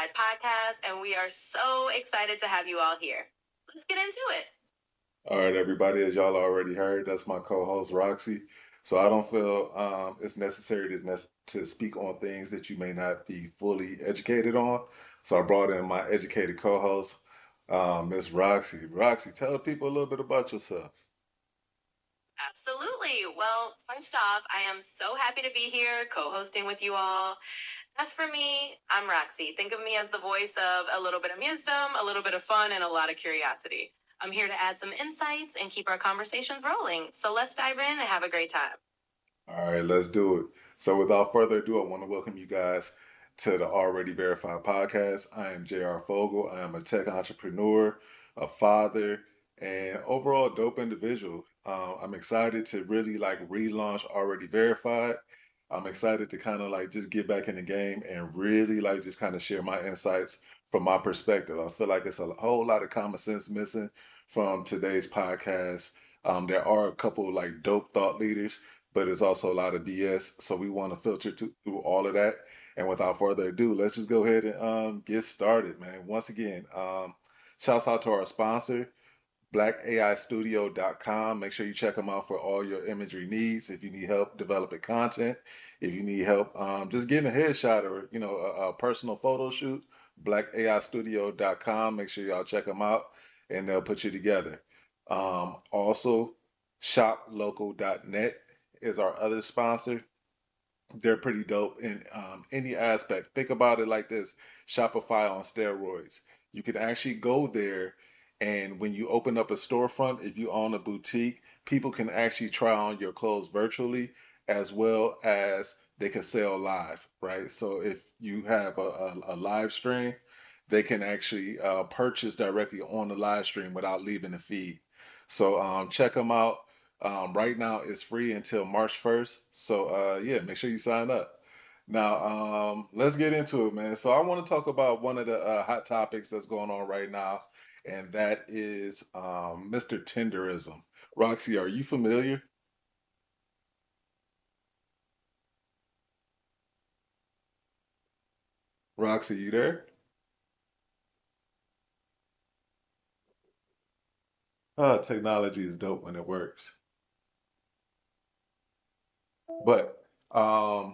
Verified podcast, and we are so excited to have you all here. Let's get into it. All right, everybody, as y'all already heard, that's my co-host Roxy. So I don't feel it's necessary to speak on things that you may not be fully educated on. So I brought in my educated co-host, Miss Roxy. Roxy, tell people a little bit about yourself. Absolutely. Well, first off, I am so happy to be here co hosting with you all. As for me, I'm Roxy. Think of me as the voice of a little bit of wisdom, a little bit of fun, and a lot of curiosity. I'm here to add some insights and keep our conversations rolling. So let's dive in and have a great time. All right, let's do it. So without further ado, I want to welcome you guys to the Already Verified podcast. I am JR Fogel. I am a tech entrepreneur, a father, and overall dope individual. I'm excited to really like relaunch Already Verified. I'm excited to kind of like just get back in the game and really like just kind of share my insights from my perspective. I feel like it's a whole lot of common sense missing from today's podcast. There are a couple like dope thought leaders, but it's also a lot of BS. So we want to through all of that. And without further ado, let's just go ahead and get started, man. Once again, shouts out to our sponsor, blackaistudio.com. Make sure you check them out for all your imagery needs. If you need help developing content, if you need help just getting a headshot or a personal photo shoot, blackaistudio.com. Make sure y'all check them out and they'll put you together. Also, shoplocal.net is our other sponsor. They're pretty dope in any aspect. Think about it like this: Shopify on steroids. You can actually go there, and when you open up a storefront, if you own a boutique, people can actually try on your clothes virtually as well as they can sell live, right? So if you have a live stream, they can actually purchase directly on the live stream without leaving the feed. So check them out. Right now, it's free until March 1st. So, yeah, make sure you sign up. Now, let's get into it, man. So, I want to talk about one of the hot topics that's going on right now, and that is Mr. Tinderism. Roxy, are you familiar? Roxy, you there? Technology is dope when it works. But Mr.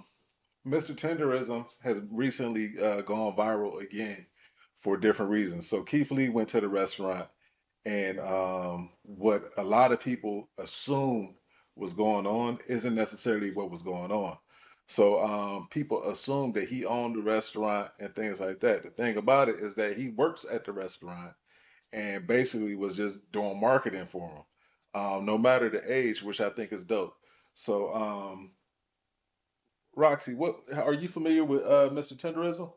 Tenderism has recently gone viral again for different reasons. So Keith Lee went to the restaurant, and what a lot of people assumed was going on isn't necessarily what was going on. So people assumed that he owned the restaurant and things like that. The thing about it is that he works at the restaurant and basically was just doing marketing for him, no matter the age, which I think is dope. So Roxy, what are you familiar with Mr. Tenderism?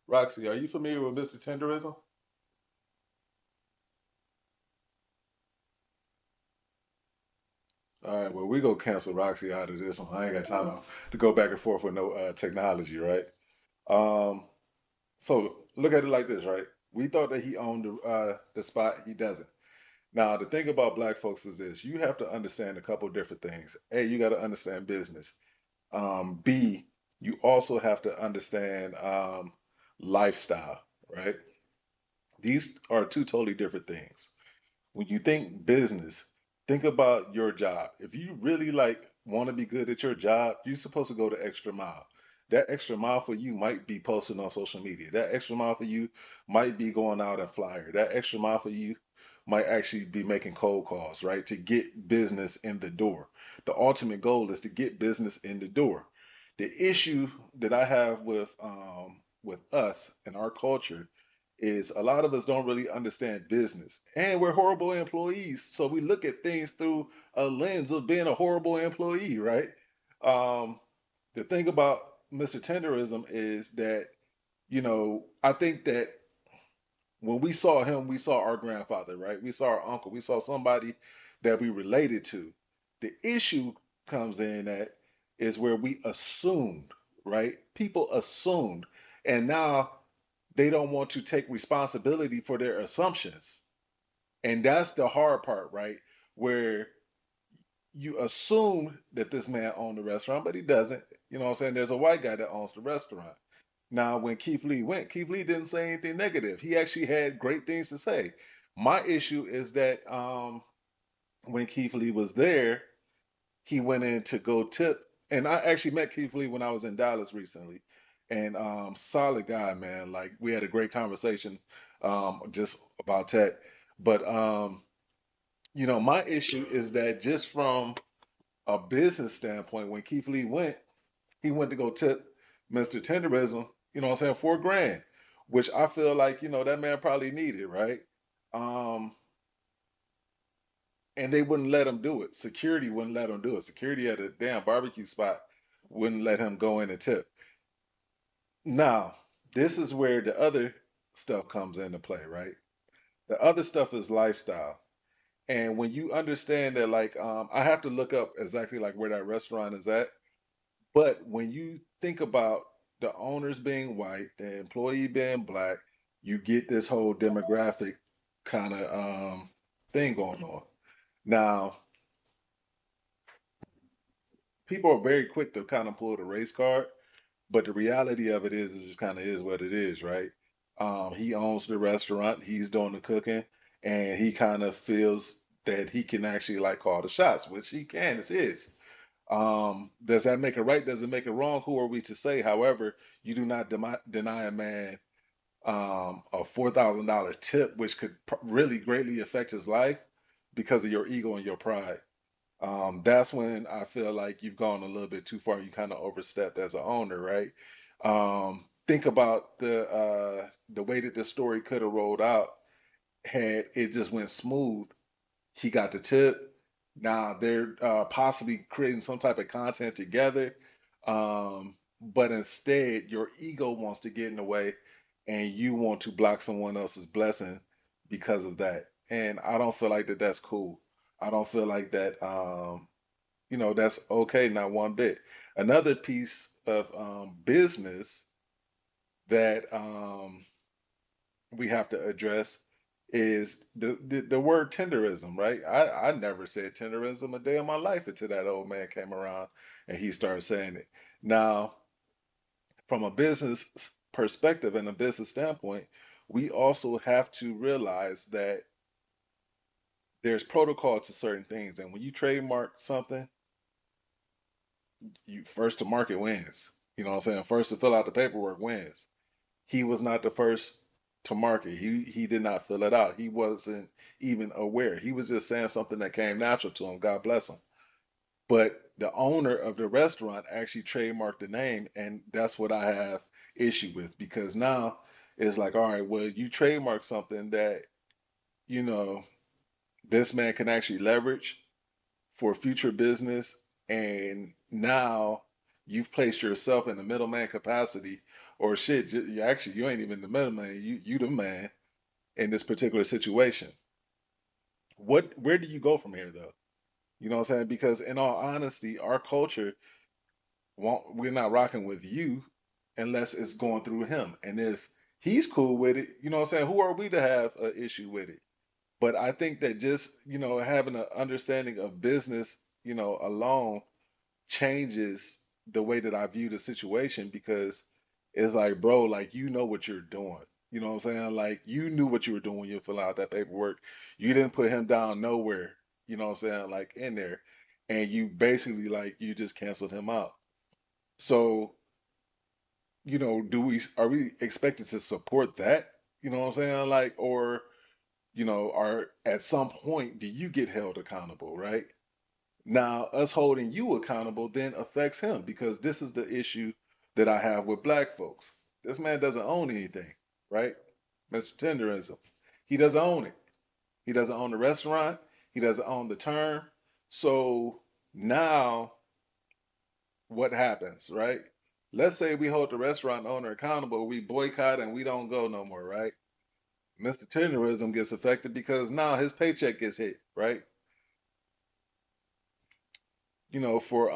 Roxy, are you familiar with Mr. Tenderism? All right, well, we go cancel Roxy out of this one. I ain't got time to go back and forth with no technology, right? Um, so look at it like this, right? We thought that he owned the spot. He doesn't. Now, the thing about black folks is this: you have to understand a couple different things. A, you got to understand business. B, you also have to understand lifestyle, right? These are two totally different things. When you think business, think about your job. If you really like want to be good at your job, you're supposed to go the extra mile. That extra mile for you might be posting on social media. That extra mile for you might be going out and flyer. That extra mile for you might actually be making cold calls, right? To get business in the door. The ultimate goal is to get business in the door. The issue that I have with us and our culture is a lot of us don't really understand business and we're horrible employees, so we look at things through a lens of being a horrible employee, right? um, the thing about Mr. Tenderism is that I think that when we saw him, we saw our grandfather, right? We saw our uncle, we saw somebody that we related to. The issue comes in that is where we assumed, right? People assumed, and now they don't want to take responsibility for their assumptions. And that's the hard part, right? Where you assume that this man owned the restaurant, but he doesn't. You know what I'm saying? There's a white guy that owns the restaurant. Now, when Keith Lee went, Keith Lee didn't say anything negative. He actually had great things to say. My issue is that when Keith Lee was there, he went in to go tip. And I actually met Keith Lee when I was in Dallas recently. And solid guy, man. Like we had a great conversation just about tech. But my issue is that just from a business standpoint, when Keith Lee went, he went to go tip Mr. Tenderism, you know what I'm saying, 4 grand, which I feel like, that man probably needed, right? Um, and they wouldn't let him do it. Security wouldn't let him do it. Security at a damn barbecue spot wouldn't let him go in and tip. Now, this is where the other stuff comes into play, right? The other stuff is lifestyle. And when you understand that, like, I have to look up exactly like where that restaurant is at. But when you think about the owners being white, the employee being black, you get this whole demographic kind of thing going on. Now, people are very quick to kind of pull the race card, but the reality of it is, it just kind of is what it is, right? He owns the restaurant, he's doing the cooking, and he kind of feels that he can actually like call the shots, which he can, it's his. Does that make it right? Does it make it wrong? Who are we to say? However, you do not deny a man a $4,000 tip, which could really greatly affect his life because of your ego and your pride. That's when I feel like you've gone a little bit too far. You kind of overstepped as an owner, right? Think about the way that the story could have rolled out had it just went smooth. He got the tip. Now they're possibly creating some type of content together, but instead your ego wants to get in the way, and you want to block someone else's blessing because of that. And I don't feel like that's cool. I don't feel like that. That's okay, not one bit. Another piece of business that we have to address is the word tenderism, right? I never said tenderism a day of my life until that old man came around and he started saying it. Now, from a business perspective and a business standpoint, we also have to realize that there's protocol to certain things. And when you trademark something, you first to market wins. You know what I'm saying? First to fill out the paperwork wins. He was not the first to market. He did not fill it out. He wasn't even aware. He was just saying something that came natural to him. God bless him. But the owner of the restaurant actually trademarked the name, and that's what I have issue with because now it's like, all right, well, you trademark something that you know this man can actually leverage for future business, and now you've placed yourself in the middleman capacity, or shit, actually you ain't even the middleman, you the man in this particular situation. Where do you go from here though? You know what I'm saying? Because in all honesty, our culture we're not rocking with you unless it's going through him. And if he's cool with it, you know what I'm saying? Who are we to have an issue with it? But I think that just, having an understanding of business, alone changes the way that I view the situation because it's like, bro, like you know what you're doing. You know what I'm saying? Like you knew what you were doing when you fill out that paperwork. You didn't put him down nowhere, you know what I'm saying, like in there. And you basically like you just canceled him out. So, do we are we expected to support that? You know what I'm saying? Like, or, are at some point do you get held accountable, right? Now, us holding you accountable then affects him because this is the issue that I have with black folks. This man doesn't own anything, right? Mr. Tenderism. He doesn't own it. He doesn't own the restaurant. He doesn't own the term. So now what happens, right? Let's say we hold the restaurant owner accountable, we boycott and we don't go no more, right? Mr. Tenderism gets affected because now his paycheck gets hit, right? For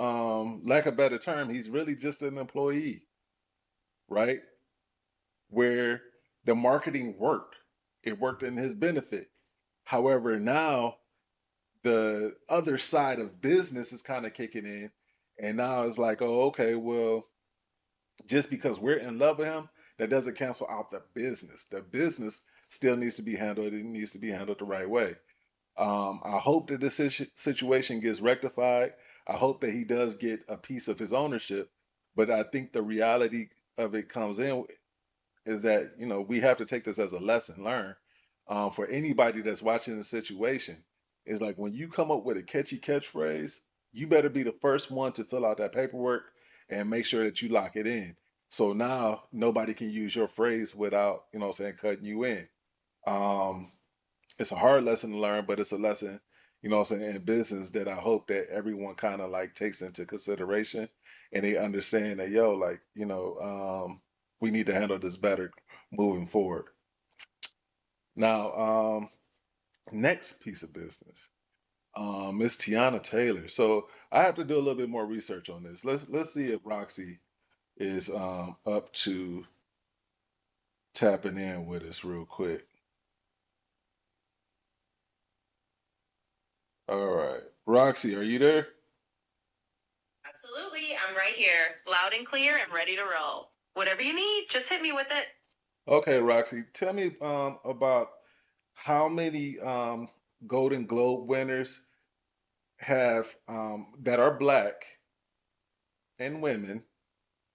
lack of a better term, he's really just an employee, right? Where the marketing worked. It worked in his benefit. However, now the other side of business is kind of kicking in, and now it's like, oh, okay, well, just because we're in love with him, that doesn't cancel out the business. The business still needs to be handled. It needs to be handled the right way. I hope that this situation gets rectified. I hope that he does get a piece of his ownership. But I think the reality of it comes in is that, we have to take this as a lesson learned. For anybody that's watching the situation, is like when you come up with a catchy catchphrase, you better be the first one to fill out that paperwork and make sure that you lock it in. So now nobody can use your phrase without, cutting you in. Um, it's a hard lesson to learn, but it's a lesson, in business that I hope that everyone kind of like takes into consideration and they understand that, yo, like, we need to handle this better moving forward. Now, next piece of business, Miss Tiana Taylor. So I have to do a little bit more research on this. Let's see if Roxy is up to tapping in with us real quick. All right, Roxy, are you there? Absolutely. I'm right here, loud and clear and ready to roll. Whatever you need, just hit me with it. Okay, Roxy, tell me about how many Golden Globe winners have that are black and women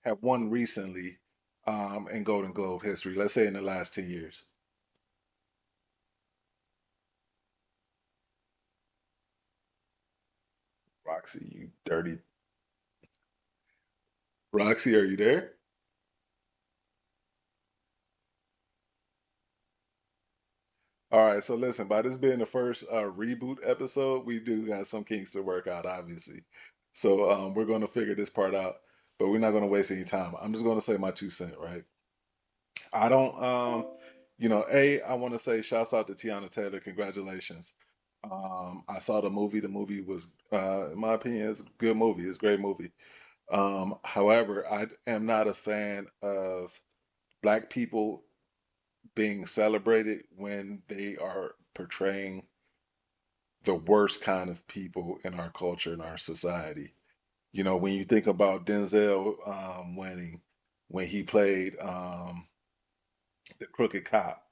have won recently in Golden Globe history, let's say in the last 10 years. Roxy, you dirty. Roxy, are you there? All right, so listen, by this being the first reboot episode, we do got some kinks to work out, obviously. So we're going to figure this part out, but we're not going to waste any time. I'm just going to say my 2 cents, right? I don't, I want to say shouts out to Tiana Taylor. Congratulations. I saw the movie. The movie was, in my opinion, it's a good movie. It's a great movie. However, I am not a fan of black people being celebrated when they are portraying the worst kind of people in our culture, in our society. When you think about Denzel winning, when he played the crooked cop,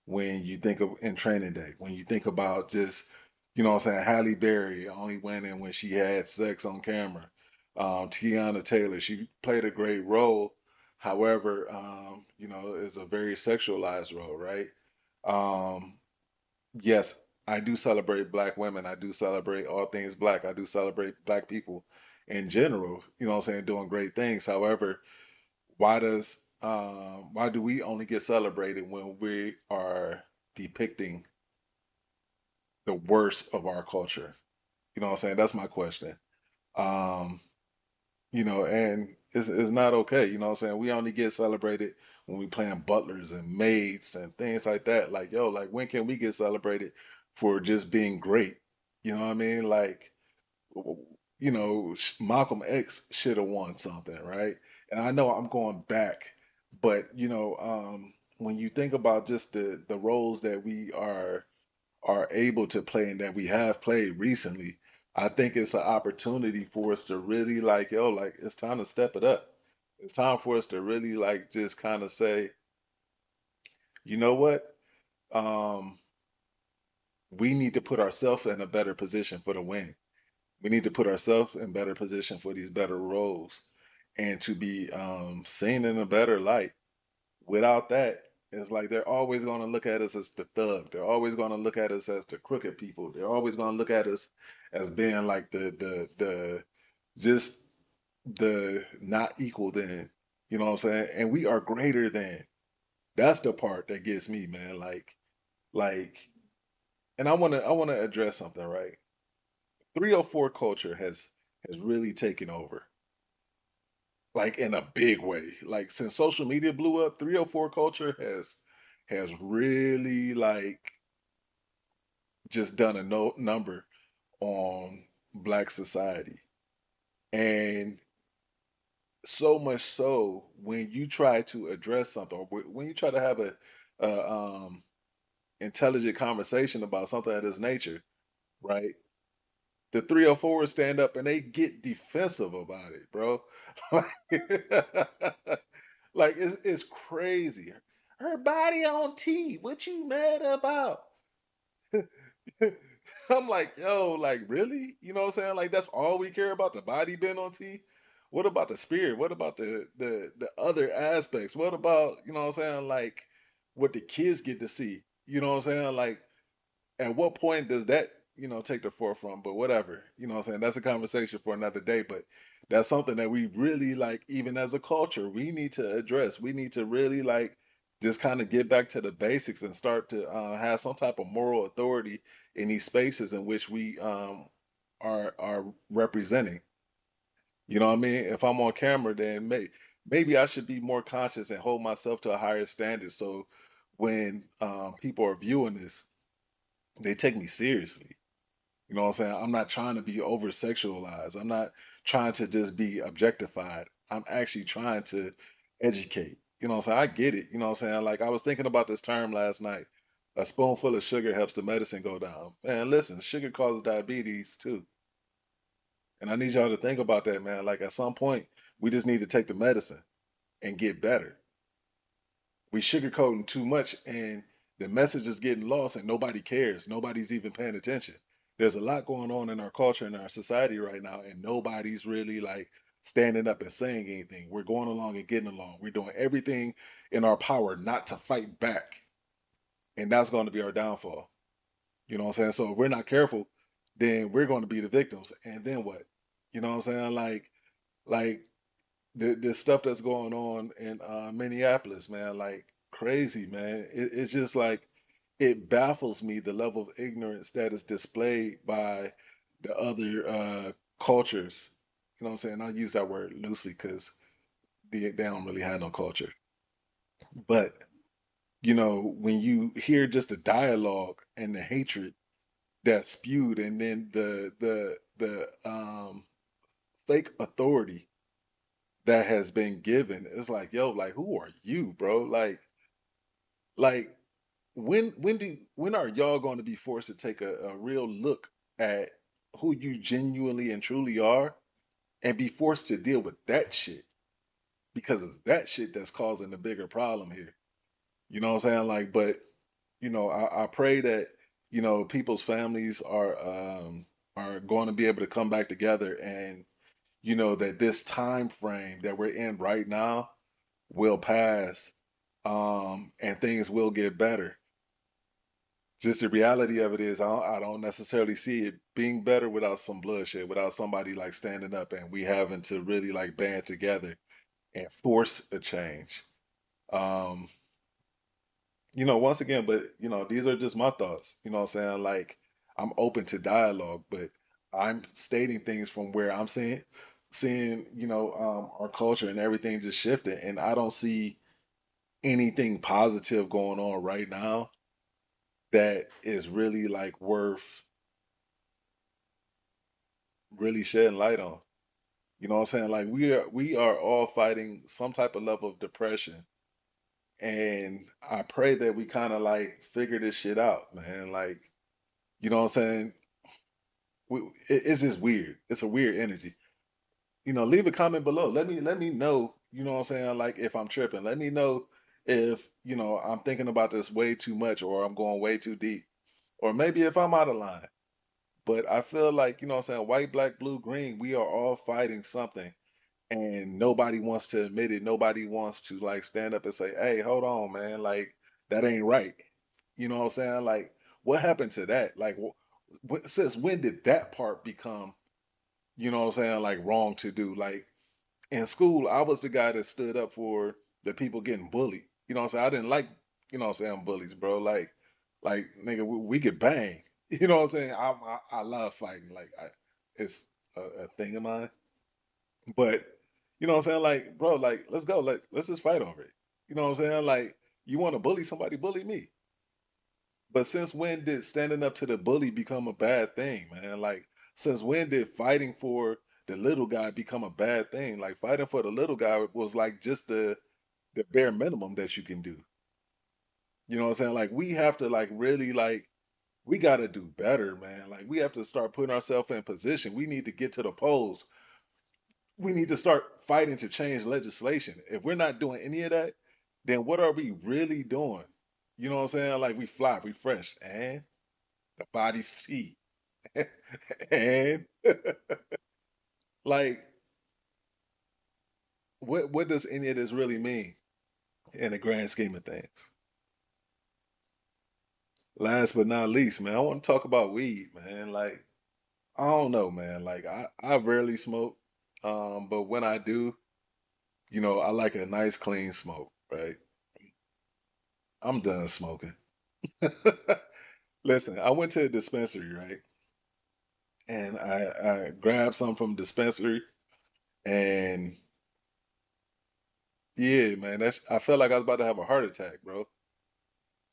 when you think of in Training Day, when you think about just, what I'm saying, Halle Berry only winning when she had sex on camera. Tiana Taylor, she played a great role. However, it's a very sexualized role, right? Um, yes, I do celebrate black women. I do celebrate all things black. I do celebrate black people in general, what I'm saying, doing great things. However, why do we only get celebrated when we are depicting the worst of our culture? You know what I'm saying? That's my question. Um, and it's not okay. You know what I'm saying? We only get celebrated when we playing butlers and maids and things like that. Like, yo, like when can we get celebrated for just being great? You know what I mean? Like, Malcolm X should have won something, right? And I know I'm going back, but when you think about just the roles that we are able to play and that we have played recently, I think it's an opportunity for us to really like, yo, like it's time to step it up. It's time for us to really like just kind of say, you know what? Um, we need to put ourselves in a better position for the win. We need to put ourselves in better position for these better roles and to be seen in a better light. Without that, it's like they're always going to look at us as the thug. They're always going to look at us as the crooked people. They're always going to look at us as being like the just the not equal than, you know what I'm saying? And we are greater than. That's the part that gets me, man. Like, and I want to address something, right? 304 culture has really taken over, like in a big way. Like since social media blew up, 304 culture has really like just done a no number on black society. And so much so when you try to address something or when you try to have a intelligent conversation about something of this nature, right? The 304s stand up and they get defensive about it, bro. Like, like it's crazy. Her body on T. What you mad about? I'm like, yo, like really? You know what I'm saying? Like that's all we care about, the body being on T? What about the spirit? What about the other aspects? What about, you know what I'm saying, like what the kids get to see? You know what I'm saying? Like at what point does that, take the forefront? But whatever, you know what I'm saying? That's a conversation for another day. But that's something that we really like, even as a culture, we need to address. We need to really like just kind of get back to the basics and start to have some type of moral authority in these spaces in which we are representing. You know what I mean? If I'm on camera, then maybe I should be more conscious and hold myself to a higher standard. So when people are viewing this, they take me seriously. You know what I'm saying? I'm not trying to be over sexualized. I'm not trying to just be objectified. I'm actually trying to educate. You know what I'm saying? I get it. You know what I'm saying? Like I was thinking about this term last night. A spoonful of sugar helps the medicine go down. Man, listen, sugar causes diabetes too. And I need y'all to think about that, man. Like at some point, we just need to take the medicine and get better. We sugarcoating too much and the message is getting lost and nobody cares. Nobody's even paying attention. There's a lot going on in our culture and our society right now, and nobody's really like standing up and saying anything. We're going along and getting along. We're doing everything in our power not to fight back. And that's going to be our downfall. You know what I'm saying? So if we're not careful, then we're going to be the victims. And then what? You know what I'm saying? Like the stuff that's going on in Minneapolis, man, like crazy, man. It's just like it baffles me the level of ignorance that is displayed by the other cultures. You know what I'm saying? I use that word loosely because they don't really have no culture. But when you hear just the dialogue and the hatred that's spewed, and then the fake authority that has been given. It's like, yo, like who are you, bro? Like when are y'all going to be forced to take a real look at who you genuinely and truly are and be forced to deal with that shit because it's that shit that's causing the bigger problem here. You know what I'm saying? Like, but I pray that people's families are going to be able to come back together and that this time frame that we're in right now will pass, and things will get better. Just the reality of it is, I don't necessarily see it being better without some bloodshed, without somebody like standing up and we having to really like band together and force a change. Um, once again, but these are just my thoughts. You know what I'm saying? Like, I'm open to dialogue, but I'm stating things from where I'm seeing, our culture and everything just shifting, and I don't see anything positive going on right now that is really like worth really shedding light on. You know what I'm saying? Like we are all fighting some type of level of depression. And I pray that we kind of like figure this shit out, man. Like, you know what I'm saying? It's just weird. It's a weird energy. Leave a comment below. Let me know, you know what I'm saying? Like if I'm tripping. Let me know if, I'm thinking about this way too much or I'm going way too deep. Or maybe if I'm out of line. But I feel like, you know what I'm saying, white, black, blue, green, we are all fighting something and nobody wants to admit it. Nobody wants to like stand up and say, "Hey, hold on, man, like that ain't right." You know what I'm saying? Like what happened to that? Like since when did that part become, what I'm saying, like wrong to do? Like in school, I was the guy that stood up for the people getting bullied. You know what I'm saying? I didn't like, what I'm saying, bullies, bro. Like nigga, we get bang. You know what I'm saying? I love fighting. Like it's a thing of mine. But you know what I'm saying? Like, bro, like let's go. Like let's just fight over it. You know what I'm saying? Like you want to bully somebody, bully me. But since when did standing up to the bully become a bad thing, man? Like since when did fighting for the little guy become a bad thing? Like fighting for the little guy was like just the bare minimum that you can do. You know what I'm saying? Like we have to like really like we got to do better, man. Like we have to start putting ourselves in position. We need to get to the polls. We need to start fighting to change legislation. If we're not doing any of that, then what are we really doing? You know what I'm saying? Like we fly, we fresh, and the body's cheap. And like what does any of this really mean in the grand scheme of things? Last but not least, man, I want to talk about weed, man. Like I don't know, man. Like I rarely smoke. But when I do, I like a nice clean smoke, right? I'm done smoking. Listen, I went to a dispensary, right? And I grabbed some from dispensary and yeah, man, I felt like I was about to have a heart attack, bro.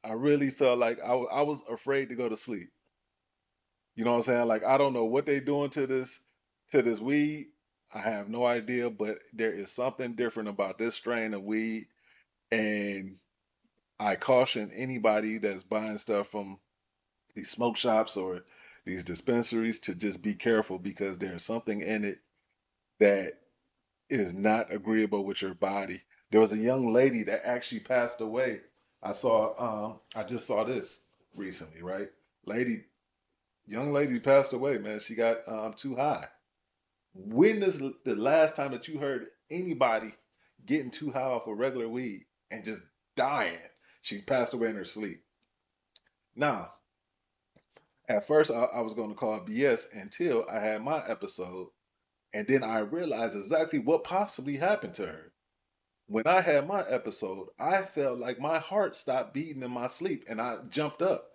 I really felt like I was afraid to go to sleep. You know what I'm saying? Like I don't know what they doing to this weed. I have no idea, but there is something different about this strain of weed, and I caution anybody that's buying stuff from these smoke shops or these dispensaries to just be careful because there's something in it that is not agreeable with your body. There was a young lady that actually passed away. I just saw this recently, right? Lady, young lady passed away, man. She got too high. When is the last time that you heard anybody getting too high off of regular weed and just dying? She passed away in her sleep. Now, at first, I was going to call it BS until I had my episode, and then I realized exactly what possibly happened to her. When I had my episode, I felt like my heart stopped beating in my sleep, and I jumped up.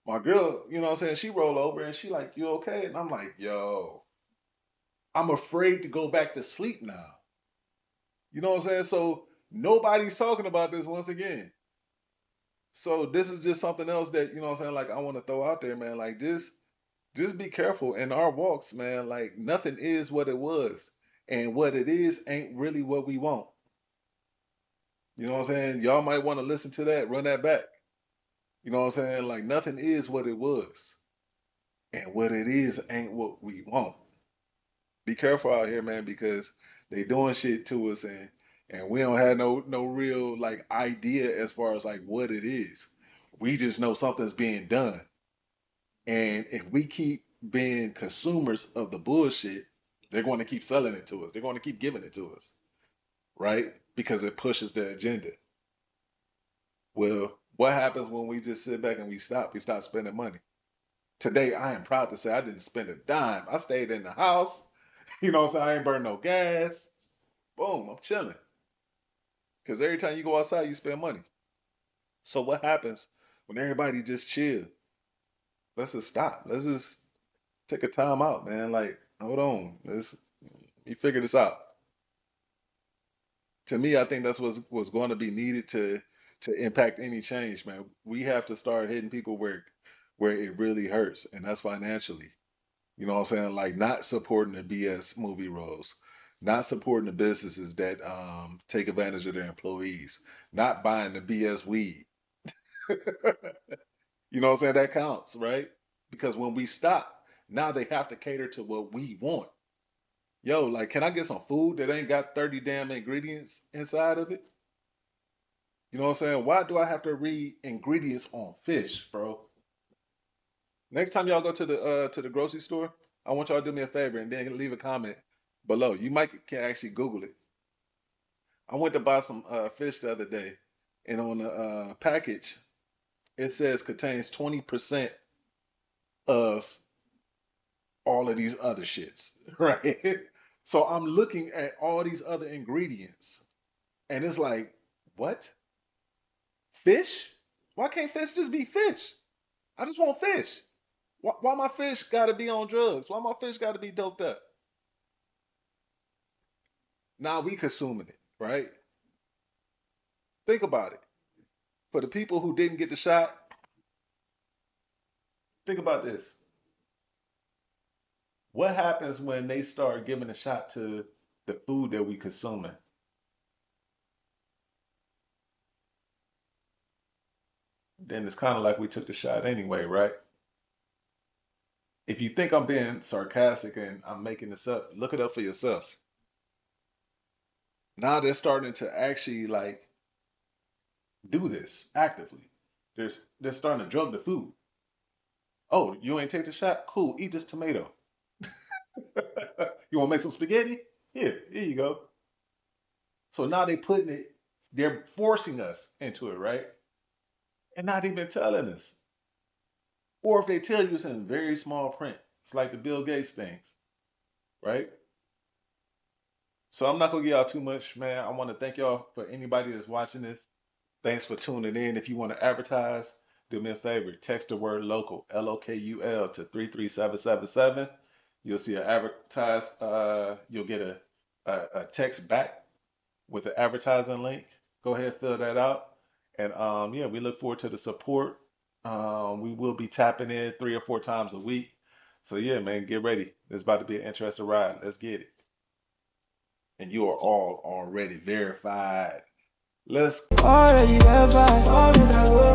My girl, you know what I'm saying, she rolled over and she like, "You okay?" And I'm like, "Yo, I'm afraid to go back to sleep now." You know what I'm saying? So nobody's talking about this once again. So this is just something else that, you know what I'm saying, like I want to throw out there, man. Like just be careful in our walks, man. Like nothing is what it was. And what it is ain't really what we want. You know what I'm saying? Y'all might want to listen to that, run that back. You know what I'm saying? Like nothing is what it was. And what it is ain't what we want. Be careful out here, man, because they doing shit to us and we don't have no real like idea as far as like what it is. We just know something's being done. And if we keep being consumers of the bullshit, they're going to keep selling it to us. They're going to keep giving it to us, right? Because it pushes the agenda. Well, what happens when we just sit back and we stop? We stop spending money. Today, I am proud to say I didn't spend a dime. I stayed in the house. You know what I'm saying? I ain't burn no gas. Boom, I'm chilling. Because every time you go outside, you spend money. So what happens when everybody just chill? Let's just stop. Let's just take a time out, man. Like, hold on. Let's you figure this out. To me, I think that's what's going to be needed to impact any change, man. We have to start hitting people where it really hurts, and that's financially. You know what I'm saying? Like not supporting the BS movie roles, not supporting the businesses that take advantage of their employees, not buying the BS weed. You know what I'm saying? That counts, right? Because when we stop, now they have to cater to what we want. Yo, like, can I get some food that ain't got 30 damn ingredients inside of it? You know what I'm saying? Why do I have to read ingredients on fish, bro? Next time y'all go to the grocery store, I want y'all to do me a favor and then leave a comment below. You might can actually Google it. I went to buy some fish the other day, and on the package it says contains 20% of all of these other shits, right? So I'm looking at all these other ingredients, and it's like, what? Fish? Why can't fish just be fish? I just want fish. Why my fish got to be on drugs? Why my fish got to be doped up? Now we consuming it, right? Think about it. For the people who didn't get the shot, think about this. What happens when they start giving a shot to the food that we consuming? then it's kind of like we took the shot anyway, right? If you think I'm being sarcastic and I'm making this up, look it up for yourself. Now they're starting to actually like do this actively. They're starting to drug the food. Oh, you ain't take the shot? Cool, eat this tomato. You want to make some spaghetti? Here you go. So now they're forcing us into it, right? And not even telling us. Or if they tell you, it's in very small print. It's like the Bill Gates things, right? So I'm not gonna give y'all too much, man. I want to thank y'all for anybody that's watching this. Thanks for tuning in. If you want to advertise, do me a favor. Text the word local, LOKUL, to 33777. You'll see an advertise. You'll get a text back with an advertising link. Go ahead, fill that out. And yeah, we look forward to the support. We will be tapping in 3 or 4 times a week. So yeah, man, get ready. It's about to be an interesting ride. Let's get it. And you are all already verified. Let's already verified.